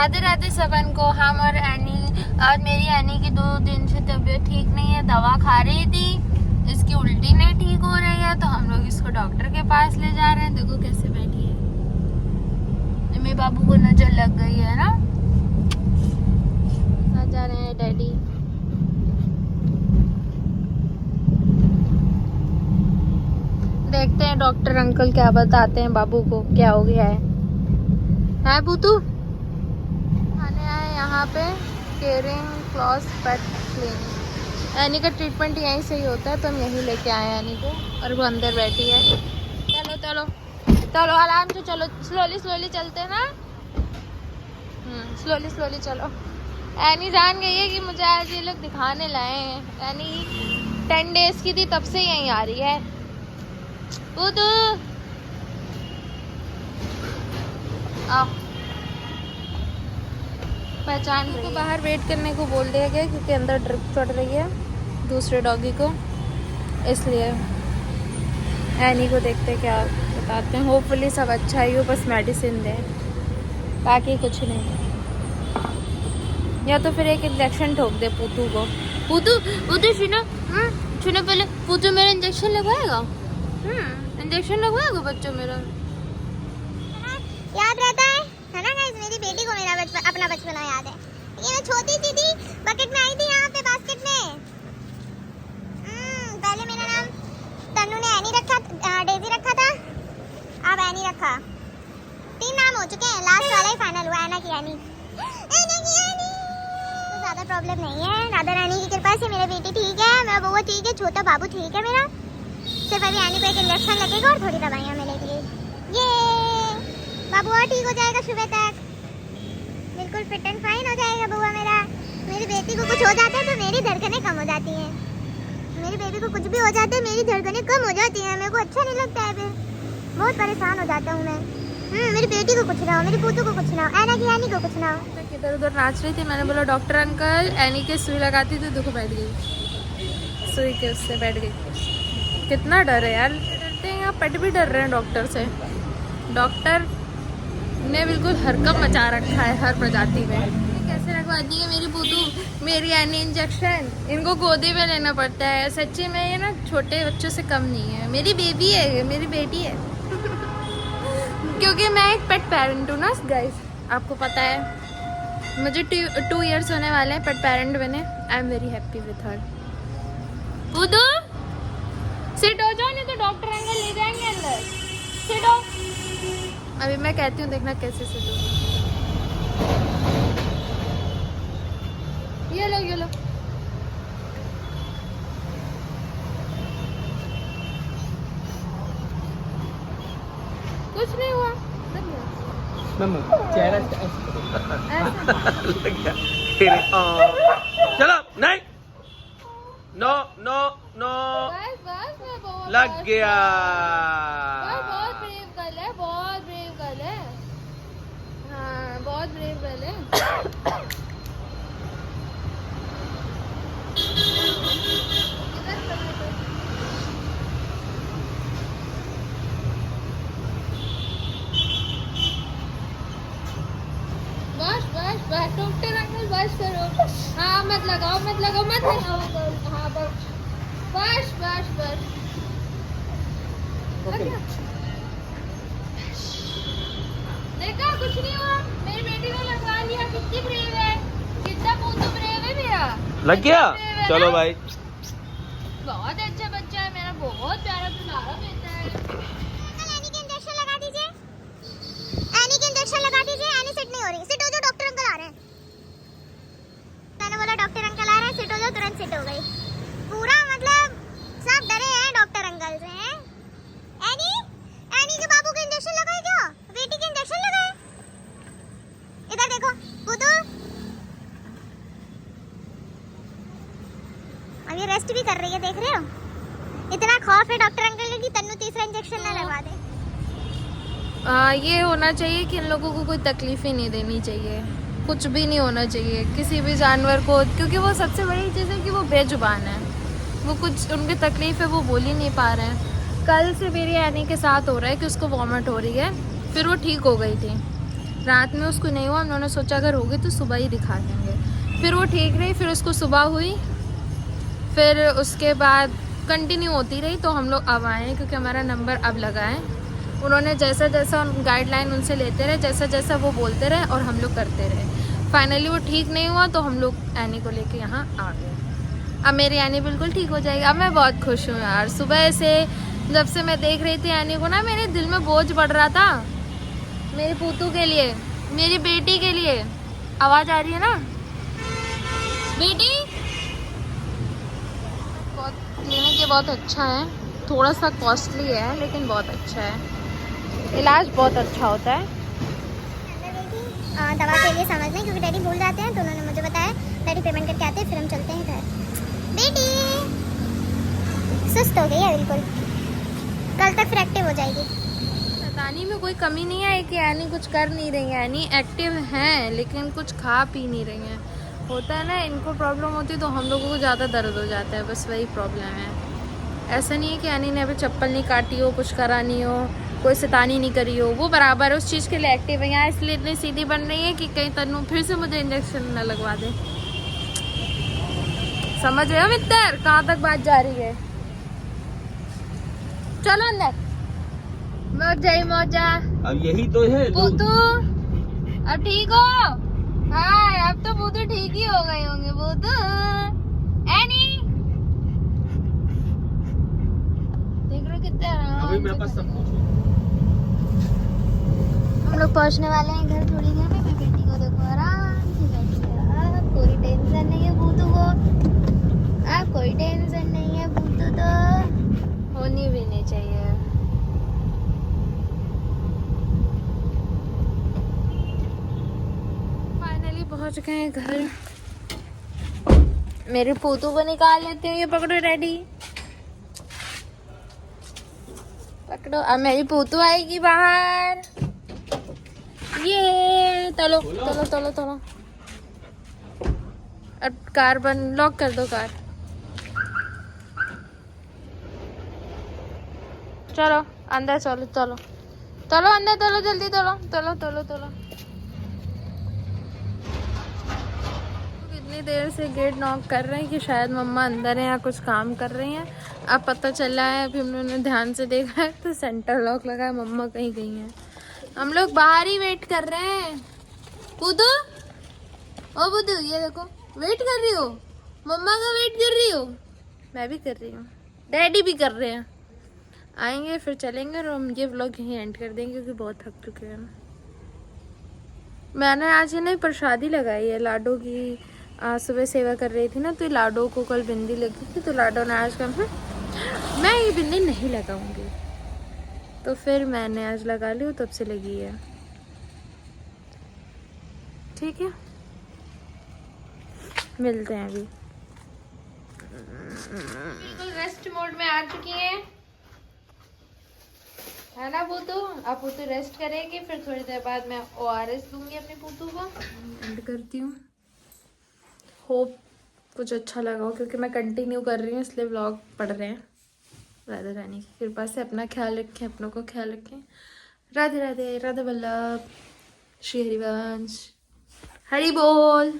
राधे राधे सबन को। हम और एनी, और मेरी एनी की 2 दिन से तबीयत ठीक नहीं है, दवा खा रही थी, इसकी उल्टी नहीं ठीक हो रही है, तो हम लोग इसको डॉक्टर के पास ले जा रहे हैं। देखो कैसे बैठी है, मेरे बाबू को नजर लग गई है ना। जा रहे हैं डैडी। देखते हैं डॉक्टर अंकल क्या बताते हैं बाबू को क्या हो गया है बूतू। आने आए यहाँ पे caring claws pet clinic. Any का ट्रीटमेंट यहीं से ही होता है, तो हम यहीं लेके आए हैं एनी को, और वो अंदर बैठी है। चलो चलो चलो आराम से चलो, स्लोली स्लोली चलते हैं ना। स्लोली स्लोली चलो। एनी जान गई है कि मुझे आज ये लोग दिखाने लाए हैं। एनी 10 डेज की थी तब से यहीं आ रही है। बूतू आओ। पहचान को बाहर वेट करने को बोल दिया गया क्योंकि अंदर ड्रिप चढ़ रही है दूसरे डॉगी को, इसलिए एनी को देखते क्या बताते हैं। होपफुली सब अच्छा ही हो, बस मेडिसिन दें, बाकी कुछ नहीं। या तो फिर एक इंजेक्शन ठोक दे पूतू को। पूतू पूतू सुनो, सुनो पहले, पूतू मेरा इंजेक्शन लगवाएगा। इंजेक्शन लगवाएगा बच्चों मेरा। याद रहता है ना गाइस, मेरी बेटी को मेरा अपना बचपना याद है। ये मैं छोटी सी थी, बकेट में आई थी यहाँ पे बास्केट में। पहले मेरा नाम तन्नू ने एनी रखा, डेजी रखा था, अब एनी रखा। 3 नाम हो चुके हैं, लास्ट वाला ही फाइनल हुआ, एना की एनी। तो ज्यादा प्रॉब्लम नहीं है, राधा रानी की कृपा से मेरी बेटी ठीक है, मेरा बउआ ठीक है, छोटा बाबू ठीक है मेरा। सिर्फ अभी एनी को एक इंजेक्शन लगेगा और थोड़ी दवाइयाँ मिलेगी। ये बाबू और ठीक हो जाएगा सुबह तक, बिल्कुल फिट एंड फाइन हो जाएगा बुआ मेरा। मेरी बेटी को कुछ हो जाता है तो मेरी धड़कनें कम हो जाती हैं। मेरी बेबी को कुछ भी हो जाता है, मेरी धड़कनें कम हो जाती हैं। मेरे को अच्छा नहीं लगता है, फिर बहुत परेशान हो जाता हूँ मैं। मेरी बेटी को कुछ ना हो, मेरी पूतू को कुछ ना हो, एना की एनी को कुछ ना हो। इधर उधर नाच रही थी, मैंने बोला डॉक्टर अंकल एनी के सुई लगाती थी, देखो बैठ गई सुई के, उससे बैठ गई। कितना डर है यार, डरते हैं यहाँ, पेट भी डर रहे हैं डॉक्टर से। डॉक्टर ने बिल्कुल हरकत मचा रखा है हर प्रजाति में। कैसे रखवाती है मेरी पूतू, मेरी एनी इंजेक्शन, इनको गोदी में लेना पड़ता है। सच्ची में ये ना छोटे बच्चों से कम नहीं है, मेरी बेबी है, मेरी बेटी है। क्योंकि मैं एक पेट पेरेंट हूँ ना गाइस, आपको पता है। मुझे 2 इयर्स होने वाले हैं पेट पेरेंट बने। I am very happy with her. पूतू सिट हो जाओ, नहीं तो डॉक्टर अंकल ले जाएंगे अंदर। सिट हो। अभी मैं कहती हूँ, देखना कैसे सिट हो। ये लो ये लो। कुछ नहीं हुआ, चेहरा चलो नहीं, नो नो नो, लग गया। बहुत ब्रेव गर्ल है, बहुत ब्रेव गर्ल है। हाँ बहुत ब्रेव गर्ल है। बस बस बस डॉक्टर अंकल बस करो। हाँ मत लगाओ मत लगाओ मत लगाओ। हाँ बस बस बस बस। देखा कुछ नहीं हुआ, मेरी बेटी को लगवा लिया। कितनी ब्रेव है, कितना पूतू ब्रेव है मेरा। लग गया, चलो भाई। बहुत अच्छा बच्चा है मेरा, बहुत प्यारा दुलारा बेटा है। एनी के इंजेक्शन लगा दीजिए, एनी के इंजेक्शन लगा दीजिए। एनी सिट नहीं हो रही, सिट हो जाओ, डॉक्टर अंकल आ रहे हैं। मैंने बोला डॉक्टर अंकल आ रहे हैं, सिट हो जाओ, तुरंत सिट हो गई। पूरा मतलब सब डरे हैं डॉक्टर अंकल से। हैं एनी, एनी के बाबू के इंजेक्शन लगाए क्या, बेटी के इंजेक्शन लगाए। इधर देखो पूतू, अब ये रेस्ट भी कर रही है, देख रहे हो। इतना खौफ है डॉक्टर अंकल की तन्नू तीसरा इंजेक्शन ना लगवा दे। ये होना चाहिए कि इन लोगों को कोई तकलीफ ही नहीं देनी चाहिए, कुछ भी नहीं होना चाहिए किसी भी जानवर को, क्योंकि वो सबसे बड़ी चीज़ है कि वो बेजुबान है। वो कुछ उनकी तकलीफ है वो बोल ही नहीं पा रहे हैं। कल से मेरी एनी के साथ हो रहा है कि उसको वॉमिट हो रही है, फिर वो ठीक हो गई थी, रात में उसको नहीं हुआ, हम लोगों ने सोचा अगर होगी तो सुबह ही दिखा देंगे। फिर वो ठीक रही, फिर उसको सुबह हुई, फिर उसके बाद कंटिन्यू होती रही। तो हम लोग अब आए हैं क्योंकि हमारा नंबर अब लगा है। उन्होंने जैसा जैसा गाइडलाइन उनसे लेते रहे, जैसा जैसा वो बोलते रहे और हम लोग करते रहे। फाइनली वो ठीक नहीं हुआ तो हम लोग एनी को लेके यहाँ आ गए। अब मेरी एनी बिल्कुल ठीक हो जाएगी। अब मैं बहुत खुश हूँ यार। सुबह से जब से मैं देख रही थी एनी को ना, मेरे दिल में बोझ बढ़ रहा था मेरी पूतू के लिए, मेरी बेटी के लिए। आवाज़ आ रही है ना बेटी? बहुत क्लिनिक ये बहुत अच्छा है, थोड़ा सा कॉस्टली है लेकिन बहुत अच्छा है, इलाज बहुत अच्छा होता है। दवा के लिए समझ में, क्योंकि डैडी भूल जाते हैं तो उन्होंने मुझे बताया डैडी पेमेंट करके आते हैं, फिर हम चलते हैं घर। बेटी सुस्त हो गई है बिल्कुल, कल तक फिर एक्टिव हो जाएगी। शैतानी में कोई कमी नहीं है कि एनी कुछ कर नहीं रही है। एनी एक्टिव हैं लेकिन कुछ खा पी नहीं रही हैं। होता है ना, इनको प्रॉब्लम होती है तो हम लोगों को ज़्यादा दर्द हो जाता है, बस वही प्रॉब्लम है। ऐसा नहीं है कि एनी ने अभी चप्पल नहीं काटी हो, कुछ करा नहीं हो, कोई शैतानी नहीं करी हो, वो बराबर उस चीज़ के लिए एक्टिव है। यहाँ इसलिए इतनी सीधी बन रही है कि कहीं तन्नू फिर से मुझे इंजेक्शन न लगवा दे। समझ रहे हो मित्र कहाँ तक बात जा रही है? चलो अंदर, मौजा ही मौजा। अब यही तो है पूतू अब ठीक हो? हाँ अब तो पूतू ठीक ही हो गए होंगे। पूतू एनी देख रहे हो कितने अभी मेरे पास सब कुछ है। हम लोग पहुंचने वाले हैं घर थोड़ी देर में। मैं बेटी को देखो आराम से बैठी है, अब कोई टेंशन नहीं है भूतू को, अब कोई टेंशन नहीं है भूतू तो होनी भी नहीं चाहिए। फाइनली पहुंच गए हैं घर। मेरे पोतू को निकाल लेती हूँ। ये पकड़ो डैडी, पकड़ो। अब मेरी पोतू आएगी बाहर। ये चलो चलो चलो चलो। अब कार बंद, लॉक कर दो कार। चलो अंदर चलो, चलो चलो अंदर चलो, जल्दी चलो चलो चलो चलो। इतनी देर से गेट नॉक कर रहे हैं कि शायद मम्मा अंदर है या कुछ काम कर रही हैं। अब पता चला है, अभी हम लोगों ने ध्यान से देखा है तो सेंटर लॉक लगा है, मम्मा कहीं गई हैं। हम लोग बाहर ही वेट कर रहे हैं। बुद्धू, ओ बुद्धू ये देखो, वेट कर रही हो? मम्मा का वेट कर रही हो? मैं भी कर रही हूँ, डैडी भी कर रहे हैं। आएंगे फिर चलेंगे और हम ये व्लॉग यहीं एंड कर देंगे क्योंकि बहुत थक चुके हैं। मैंने आज ये नई प्रसादी लगाई है लाडो की। आज सुबह सेवा कर रही थी ना, तो लाडो को कल बिंदी लगी थी तो लाडो ने आज कहा मैं ये बिंदी नहीं लगाऊंगी, तो फिर मैंने आज लगा ली, तब से लगी है। ठीक है, मिलते हैं अभी। बिल्कुल रेस्ट मोड में आ चुकी हैं, है ना पूतू? अब पूतू रेस्ट करेगी, फिर थोड़ी देर बाद मैं ORS दूंगी अपनी पूतू को। एंड करती हूँ। होप कुछ अच्छा लगा हो, क्योंकि मैं कंटिन्यू कर रही हूँ इसलिए व्लॉग पढ़ रहे हैं। राधा रानी की कृपा से अपना ख्याल रखें, अपनों को ख्याल रखें। राधे राधे, राधा वल्लभ, श्री हरिवंश, हरि बोल।